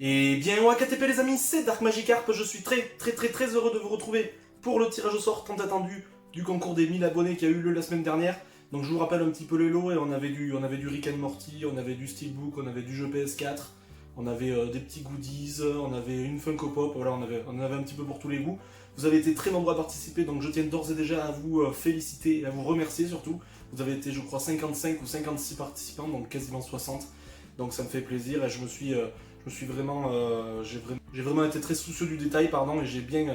Et bien, KTP les amis, c'est Dark Magikarp, je suis très heureux de vous retrouver pour le tirage au sort tant attendu du concours des 1000 abonnés qui a eu lieu la semaine dernière. Donc je vous rappelle un petit peu les lots, et on avait du Rick and Morty, on avait du Steelbook, on avait du jeu PS4, on avait des petits goodies, on avait une Funko Pop, voilà, on avait un petit peu pour tous les goûts. Vous avez été très nombreux à participer, donc je tiens d'ores et déjà à vous féliciter et à vous remercier surtout. Vous avez été, je crois, 55 ou 56 participants, donc quasiment 60. Donc ça me fait plaisir et j'ai vraiment été très soucieux du détail, pardon, et j'ai bien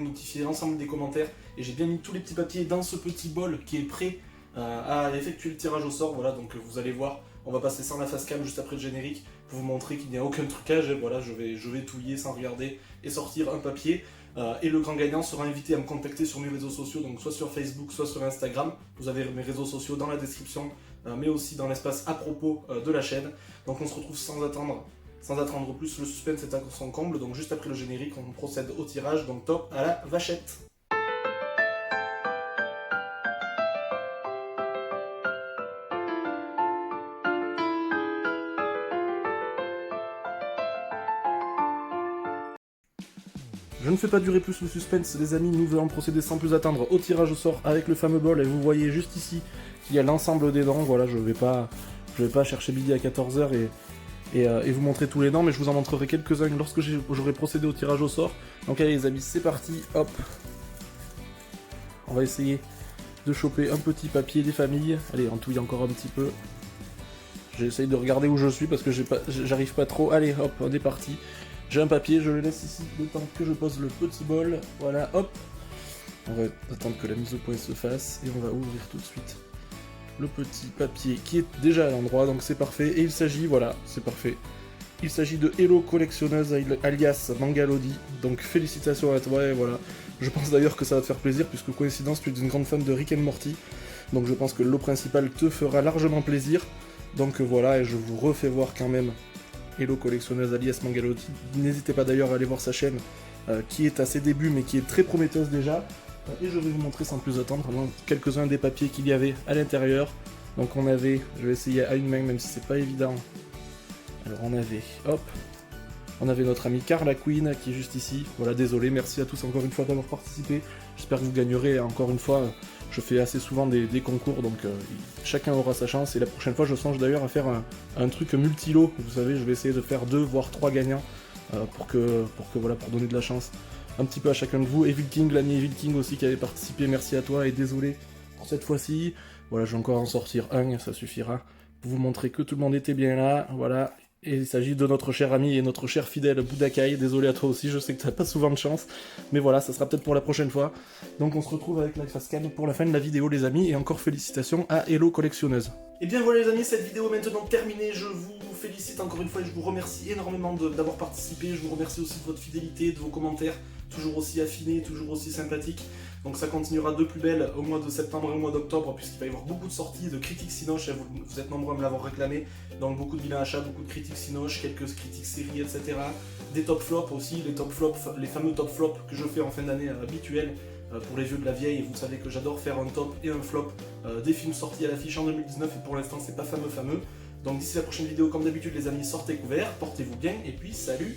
notifié l'ensemble des commentaires et j'ai bien mis tous les petits papiers dans ce petit bol qui est prêt à effectuer le tirage au sort. Voilà, donc vous allez voir, on va passer sans la face cam juste après le générique pour vous montrer qu'il n'y a aucun trucage. Et voilà, je vais touiller sans regarder et sortir un papier. Et le grand gagnant sera invité à me contacter sur mes réseaux sociaux, donc soit sur Facebook, soit sur Instagram. Vous avez mes réseaux sociaux dans la description, mais aussi dans l'espace à propos de la chaîne. Donc on se retrouve sans attendre plus, le suspense est à son comble. Donc juste après le générique, on procède au tirage, donc top à la vachette. Je ne fais pas durer plus le suspense les amis, nous allons procéder sans plus attendre au tirage au sort avec le fameux bol, et vous voyez juste ici qu'il y a l'ensemble des dents. Voilà, je vais pas chercher Billy à 14h et vous montrer tous les dents, mais je vous en montrerai quelques-uns lorsque j'aurai procédé au tirage au sort. Donc allez les amis, c'est parti, hop. On va essayer de choper un petit papier des familles. Allez, on touille encore un petit peu. J'essaye de regarder où je suis parce que j'arrive pas trop. Allez, hop, on est parti. J'ai un papier, je le laisse ici le temps que je pose le petit bol. Voilà, hop. On va attendre que la mise au point se fasse et on va ouvrir tout de suite le petit papier qui est déjà à l'endroit, donc c'est parfait. Et il s'agit, voilà, c'est parfait. Il s'agit de Hello Collectionneuse alias Mangalodi. Donc félicitations à toi et voilà. Je pense d'ailleurs que ça va te faire plaisir puisque coïncidence, tu es une grande fan de Rick and Morty. Donc je pense que le lot principal te fera largement plaisir. Donc voilà, et je vous refais voir quand même Hello Collectionneuse alias Mangalodi. N'hésitez pas d'ailleurs à aller voir sa chaîne qui est à ses débuts mais qui est très prometteuse déjà. Et je vais vous montrer sans plus attendre quelques-uns des papiers qu'il y avait à l'intérieur. Donc on avait, je vais essayer à une main même si c'est pas évident. Alors on avait, hop, on avait notre amie Carla Queen qui est juste ici. Voilà, désolé, merci à tous encore une fois d'avoir participé. J'espère que vous gagnerez. Encore une fois, je fais assez souvent des concours, donc chacun aura sa chance. Et la prochaine fois, je songe d'ailleurs à faire un truc multi-lot. Vous savez, je vais essayer de faire 2 voire 3 gagnants pour donner de la chance un petit peu à chacun de vous. Evil King, l'ami Evil King aussi qui avait participé, merci à toi et désolé pour cette fois-ci. Voilà, je vais encore en sortir un, ça suffira pour vous montrer que tout le monde était bien là. Voilà. Et il s'agit de notre cher ami et notre cher fidèle Budakai. Désolé à toi aussi, je sais que tu n'as pas souvent de chance. Mais voilà, ça sera peut-être pour la prochaine fois. Donc on se retrouve avec la face cam pour la fin de la vidéo les amis. Et encore félicitations à Hello Collectionneuse. Et bien voilà les amis, cette vidéo est maintenant terminée. Je vous félicite encore une fois et je vous remercie énormément d'avoir participé. Je vous remercie aussi de votre fidélité, de vos commentaires. Toujours aussi affinés, toujours aussi sympathiques. Donc ça continuera de plus belle au mois de septembre et au mois d'octobre, puisqu'il va y avoir beaucoup de sorties de critiques Cinoche, vous êtes nombreux à me l'avoir réclamé, donc beaucoup de vilains achats, beaucoup de critiques Cinoche, quelques critiques séries, etc. Des top flops aussi, les fameux top flops que je fais en fin d'année habituels pour les vieux de la vieille, et vous savez que j'adore faire un top et un flop des films sortis à l'affiche en 2019, et pour l'instant c'est pas fameux. Donc d'ici la prochaine vidéo, comme d'habitude les amis, sortez couverts, portez-vous bien, et puis salut